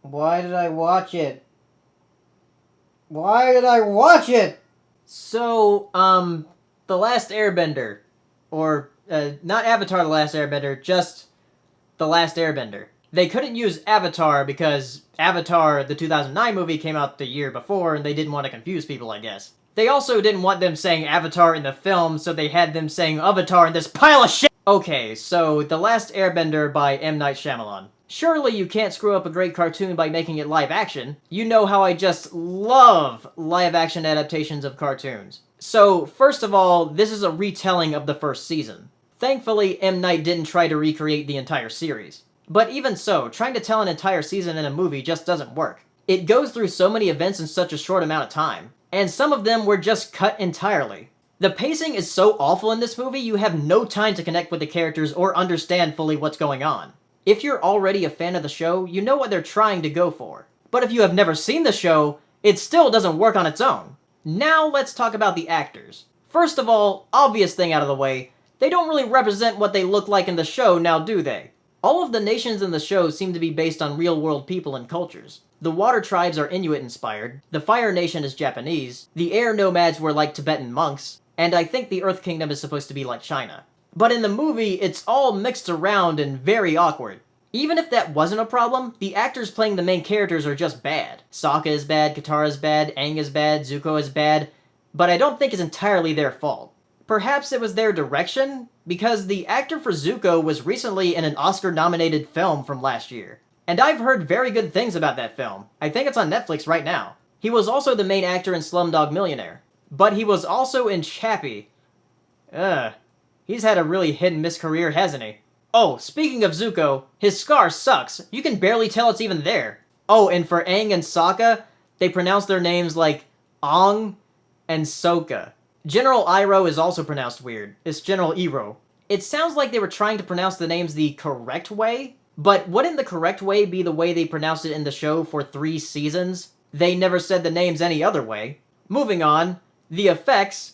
Why did I watch it? Why did I watch it? So, The Last Airbender. Or, not Avatar The Last Airbender, just The Last Airbender. They couldn't use Avatar because Avatar, the 2009 movie, came out the year before and they didn't want to confuse people, I guess. They also didn't want them saying Avatar in the film, so they had them saying Avatar in this pile of shit! Okay, so The Last Airbender by M. Night Shyamalan. Surely you can't screw up a great cartoon by making it live action. You know how I just love live action adaptations of cartoons. So, first of all, this is a retelling of the first season. Thankfully, M. Night didn't try to recreate the entire series. But even so, trying to tell an entire season in a movie just doesn't work. It goes through so many events in such a short amount of time, and some of them were just cut entirely. The pacing is so awful in this movie, you have no time to connect with the characters or understand fully what's going on. If you're already a fan of the show, you know what they're trying to go for. But if you have never seen the show, it still doesn't work on its own. Now let's talk about the actors. First of all, obvious thing out of the way, they don't really represent what they look like in the show, now do they? All of the nations in the show seem to be based on real-world people and cultures. The water tribes are Inuit-inspired, the Fire Nation is Japanese, the air nomads were like Tibetan monks, and I think the Earth Kingdom is supposed to be like China. But in the movie, it's all mixed around and very awkward. Even if that wasn't a problem, the actors playing the main characters are just bad. Sokka is bad, Katara is bad, Aang is bad, Zuko is bad, but I don't think it's entirely their fault. Perhaps it was their direction, because the actor for Zuko was recently in an Oscar-nominated film from last year. And I've heard very good things about that film. I think it's on Netflix right now. He was also the main actor in Slumdog Millionaire. But he was also in Chappie. He's had a really hit-and-miss career, hasn't he? Oh, speaking of Zuko, his scar sucks. You can barely tell it's even there. Oh, and for Aang and Sokka, they pronounce their names like Ong and Sokka. General Iroh is also pronounced weird. It's General Iroh. It sounds like they were trying to pronounce the names the correct way, but wouldn't the correct way be the way they pronounced it in the show for 3 seasons? They never said the names any other way. Moving on, the effects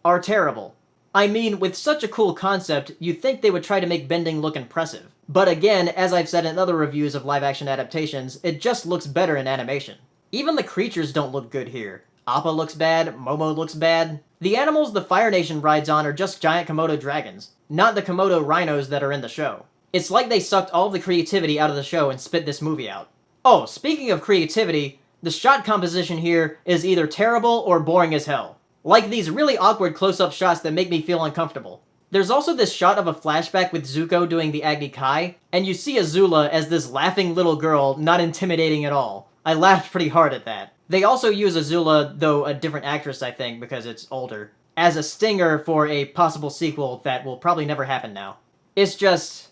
are terrible. I mean, with such a cool concept, you'd think they would try to make bending look impressive. But again, as I've said in other reviews of live-action adaptations, it just looks better in animation. Even the creatures don't look good here. Appa looks bad, Momo looks bad. The animals the Fire Nation rides on are just giant Komodo dragons, not the Komodo rhinos that are in the show. It's like they sucked all of the creativity out of the show and spit this movie out. Oh, speaking of creativity, the shot composition here is either terrible or boring as hell. Like these really awkward close-up shots that make me feel uncomfortable. There's also this shot of a flashback with Zuko doing the Agni Kai, and you see Azula as this laughing little girl, not intimidating at all. I laughed pretty hard at that. They also use Azula, though a different actress I think because it's older, as a stinger for a possible sequel that will probably never happen now. It's just...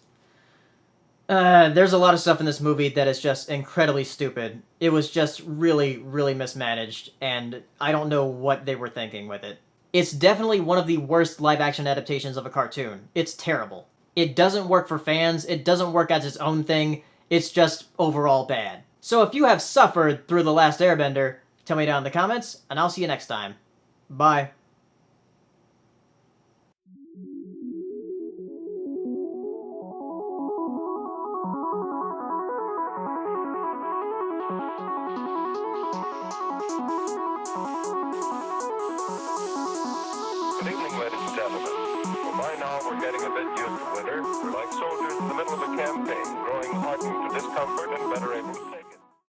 there's a lot of stuff in this movie that is just incredibly stupid. It was just really, really mismanaged, and I don't know what they were thinking with it. It's definitely one of the worst live-action adaptations of a cartoon. It's terrible. It doesn't work for fans, it doesn't work as its own thing, it's just overall bad. So if you have suffered through The Last Airbender, tell me down in the comments, and I'll see you next time. Bye. Good evening, ladies and gentlemen. Well, by now we're getting a bit used to winter. We're like soldiers in the middle of a campaign, growing hardened to discomfort and better able to take